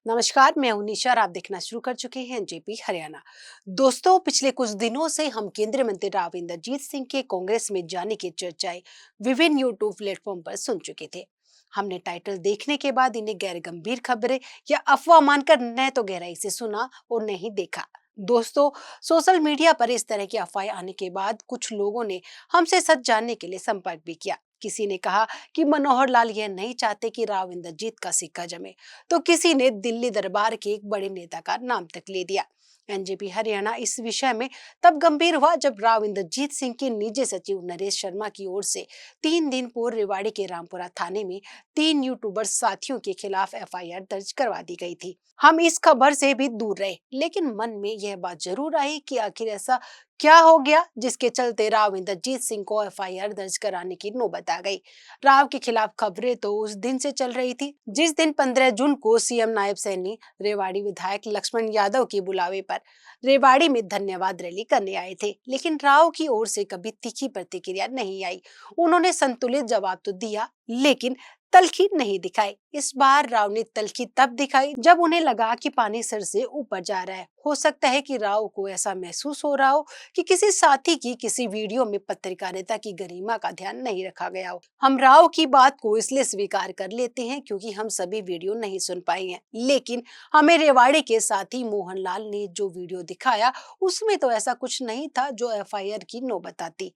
नमस्कार, मैं हूं निशा और आप देखना शुरू कर चुके हैं जेपी हरियाणा। दोस्तों, पिछले कुछ दिनों से हम केंद्रीय मंत्री राव इंद्रजीत सिंह के कांग्रेस में जाने की चर्चाएं विभिन्न यूट्यूब प्लेटफॉर्म पर सुन चुके थे। हमने टाइटल देखने के बाद इन्हें गैर गंभीर खबरें या अफवाह मानकर न तो गहराई से सुना और न ही देखा। दोस्तों, सोशल मीडिया पर इस तरह की अफवाहें आने के बाद कुछ लोगों ने हमसे सच जानने के लिए संपर्क भी किया। किसी ने कहा कि मनोहर लाल यह नहीं चाहते कि राव इंद्रजीत का सिक्का जमे, तो किसी ने दिल्ली दरबार के एक बड़े नेता का नाम तक ले दिया। एनजेपी हरियाणा इस विषय में तब गंभीर हुआ जब राव इंद्रजीत सिंह के निजी सचिव नरेश शर्मा की ओर से 3 दिन पूर्व रेवाड़ी के रामपुरा थाने में 3 यूट्यूबर साथियों के खिलाफ एफआईआर दर्ज करवा दी गई थी। हम इस खबर से भी दूर रहे, लेकिन मन में यह बात जरूर आई कि आखिर ऐसा क्या हो गया जिसके चलते राव इंद्रजीत सिंह को एफआईआर दर्ज कराने की नौबत आ गई। राव के खिलाफ खबरें तो उस दिन से चल रही थी जिस दिन 15 जून को सीएम नायब सैनी रेवाड़ी विधायक लक्ष्मण यादव के बुलावे पर रेवाड़ी में धन्यवाद रैली करने आए थे, लेकिन राव की ओर से कभी तीखी प्रतिक्रिया नहीं आई। उन्होंने संतुलित जवाब तो दिया, लेकिन तल्खी नहीं दिखाई। इस बार राव ने तल्खी तब दिखाई जब उन्हें लगा कि पानी सिर से ऊपर जा रहा है। हो सकता है कि राव को ऐसा महसूस हो रहा हो कि किसी साथी की किसी वीडियो में पत्रकारिता की गरिमा का ध्यान नहीं रखा गया हो। हम राव की बात को इसलिए स्वीकार कर लेते हैं क्योंकि हम सभी वीडियो नहीं सुन पाए हैं, लेकिन हमें रेवाड़ी के साथी मोहन लाल ने जो वीडियो दिखाया उसमें तो ऐसा कुछ नहीं था जो एफआईआर की नौबत आती।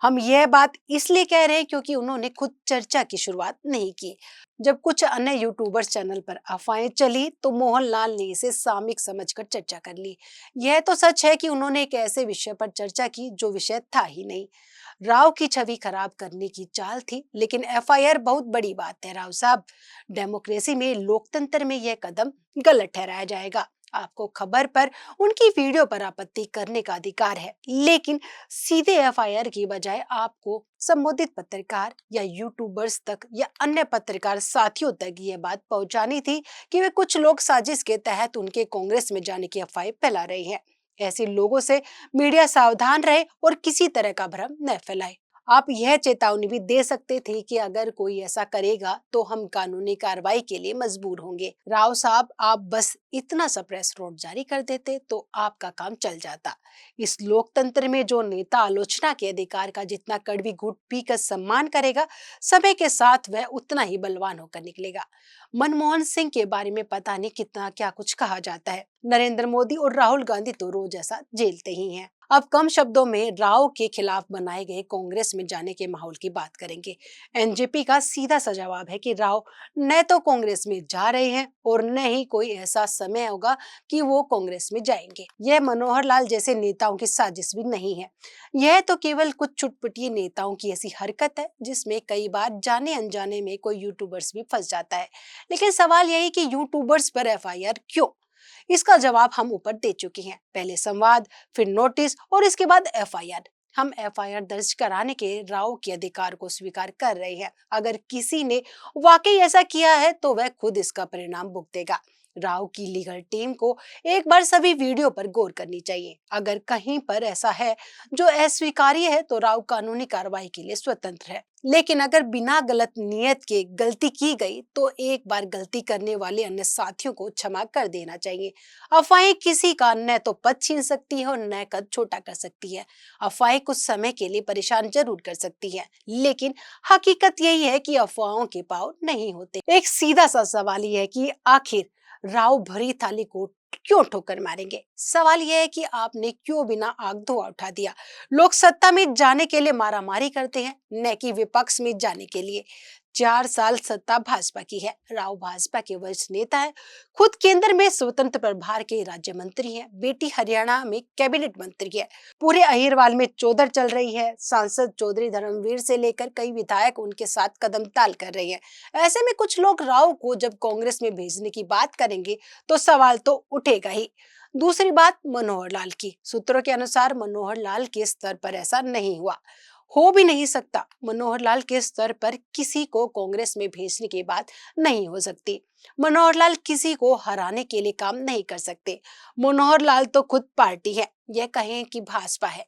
हम यह बात इसलिए कह रहे हैं क्योंकि उन्होंने खुद चर्चा की शुरुआत नहीं की। जब कुछ अन्य यूट्यूबर्स चैनल पर अफवाहें चली तो मोहनलाल ने इसे सामयिक समझकर चर्चा कर ली। यह तो सच है कि उन्होंने एक ऐसे विषय पर चर्चा की जो विषय था ही नहीं। राव की छवि खराब करने की चाल थी, लेकिन एफआईआर बहुत बड़ी बात है राव साहब। डेमोक्रेसी में, लोकतंत्र में यह कदम गलत ठहराया जाएगा। आपको खबर पर, उनकी वीडियो पर आपत्ति करने का अधिकार है, लेकिन सीधे एफआईआर की बजाय आपको संबोधित पत्रकार या यूट्यूबर्स तक या अन्य पत्रकार साथियों तक ये बात पहुंचानी थी कि वे कुछ लोग साजिश के तहत उनके कांग्रेस में जाने की अफवाहें फैला रहे हैं। ऐसे लोगों से मीडिया सावधान रहे और किसी तरह का भ्रम न फैलाए। आप यह चेतावनी भी दे सकते थे कि अगर कोई ऐसा करेगा तो हम कानूनी कार्रवाई के लिए मजबूर होंगे। राव साहब, आप बस इतना सा प्रेस नोट जारी कर देते तो आपका काम चल जाता। इस लोकतंत्र में जो नेता आलोचना के अधिकार का जितना कड़वी घूंट पीकर सम्मान करेगा, समय के साथ वह उतना ही बलवान होकर निकलेगा। मनमोहन सिंह के बारे में पता नहीं कितना क्या कुछ कहा जाता है। नरेंद्र मोदी और राहुल गांधी तो रोज ऐसा झेलते ही हैं। अब कम शब्दों में राव के खिलाफ बनाए गए कांग्रेस में जाने के माहौल की बात करेंगे। एनजेपी का सीधा सा जवाब है कि राव न तो कांग्रेस में जा रहे हैं और न ही कोई ऐसा समय होगा कि वो कांग्रेस में जाएंगे। यह मनोहर लाल जैसे नेताओं की साजिश भी नहीं है। यह तो केवल कुछ चुटपुटिये नेताओं की ऐसी हरकत है जिसमें कई बार जाने अनजाने में कोई यूट्यूबर्स भी फंस जाता है। लेकिन सवाल यही कि यूट्यूबर्स पर एफआईआर क्यों? इसका जवाब हम ऊपर दे चुके हैं। पहले संवाद, फिर नोटिस और इसके बाद एफआईआर। हम एफआईआर दर्ज कराने के राव के अधिकार को स्वीकार कर रहे हैं। अगर किसी ने वाकई ऐसा किया है तो वह खुद इसका परिणाम भुगतेगा। राव की लीगल टीम को एक बार सभी वीडियो पर गौर करनी चाहिए। अगर कहीं पर ऐसा है जो अस्वीकार्य है तो राव कानूनी कार्रवाई के लिए स्वतंत्र है, लेकिन अगर बिना गलत नियत के गलती की गई तो एक बार गलती करने वाले अन्य साथियों को क्षमा कर देना चाहिए। अफवाहें किसी का न तो पद छीन सकती है और न कद छोटा कर सकती है। अफवाहें कुछ समय के लिए परेशान जरूर कर सकती है, लेकिन हकीकत यही है कि अफवाहों के पांव नहीं होते। एक सीधा सा सवाल यह है कि आखिर राव भरी थाली को क्यों ठोकर मारेंगे? सवाल यह है कि आपने क्यों बिना आग धुआं उठा दिया? लोग सत्ता में जाने के लिए मारामारी करते हैं, न कि विपक्ष में जाने के लिए। 4 साल सत्ता भाजपा की है। राव भाजपा के वरिष्ठ नेता है, खुद केंद्र में स्वतंत्र प्रभार के राज्य मंत्री हैं, बेटी हरियाणा में कैबिनेट मंत्री है। पूरे अहिरवाल में चौधर चल रही है। सांसद चौधरी धर्मवीर से लेकर कई विधायक उनके साथ कदम ताल कर रहे हैं। ऐसे में कुछ लोग राव को जब कांग्रेस में भेजने की बात करेंगे तो सवाल तो उठेगा ही। दूसरी बात मनोहर लाल की। सूत्रों के अनुसार मनोहर लाल के स्तर पर ऐसा नहीं हुआ, हो भी नहीं सकता। मनोहर लाल के स्तर पर किसी को कांग्रेस में भेजने की बात नहीं हो सकती। मनोहर लाल किसी को हराने के लिए काम नहीं कर सकते। मनोहर लाल तो खुद पार्टी है, यह कहें कि भाजपा है।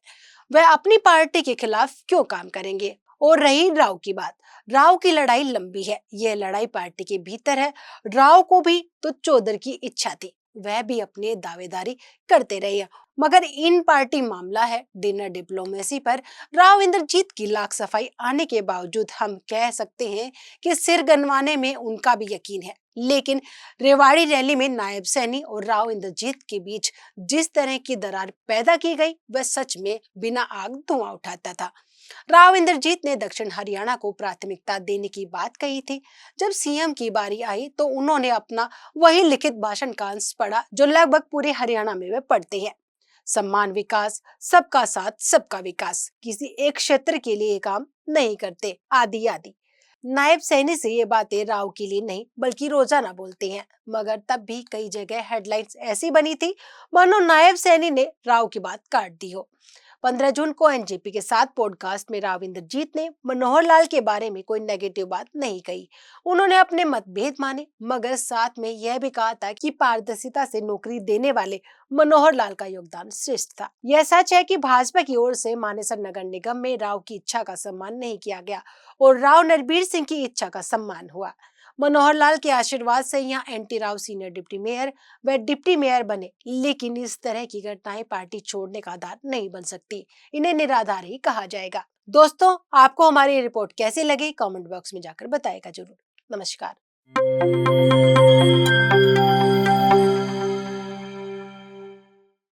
वह अपनी पार्टी के खिलाफ क्यों काम करेंगे। और रही राव की बात, राव की लड़ाई लंबी है, यह लड़ाई पार्टी के भीतर है। राव को भी तो चौधर की इच्छा थी, वह भी अपनी दावेदारी करते रहे हैं। मगर इन पार्टी मामला है डिनर डिप्लोमेसी पर राव इंद्रजीत की लाख सफाई आने के बावजूद हम कह सकते हैं कि सिर गनवाने में उनका भी यकीन है। लेकिन रेवाड़ी रैली में नायब सैनी और राव इंद्रजीत के बीच जिस तरह की दरार पैदा की गई वह सच में बिना आग धुआं उठाता था। राव इंद्रजीत ने दक्षिण हरियाणा को प्राथमिकता देने की बात कही थी। जब सीएम की बारी आई तो उन्होंने अपना वही लिखित भाषण का अंश पढ़ा जो लगभग पूरे हरियाणा में वे पढ़ते हैं। सम्मान विकास, सबका साथ सबका विकास, किसी एक क्षेत्र के लिए काम नहीं करते, आदि आदि। नायब सैनी से ये बातें राव के लिए नहीं बल्कि रोजाना बोलते हैं। मगर तब भी कई जगह हेडलाइंस ऐसी बनी थी मानो नायब सैनी ने राव की बात काट दी हो। 15 जून को एनजेपी के साथ पॉडकास्ट में राव इंद्रजीत ने मनोहर लाल के बारे में कोई नेगेटिव बात नहीं कही। उन्होंने अपने मतभेद माने मगर साथ में यह भी कहा था कि पारदर्शिता से नौकरी देने वाले मनोहर लाल का योगदान श्रेष्ठ था। यह सच है कि भाजपा की ओर से मानेसर नगर निगम में राव की इच्छा का सम्मान नहीं किया गया और राव नरबीर सिंह की इच्छा का सम्मान हुआ। मनोहर लाल के आशीर्वाद से यहाँ NT Rao senior deputy mayor व डिप्टी मेयर बने। लेकिन इस तरह की घटनाएं पार्टी छोड़ने का आधार नहीं बन सकती, इन्हें निराधार ही कहा जाएगा। दोस्तों, आपको हमारी रिपोर्ट कैसी लगी कमेंट बॉक्स में जाकर बताएगा जरूर। नमस्कार।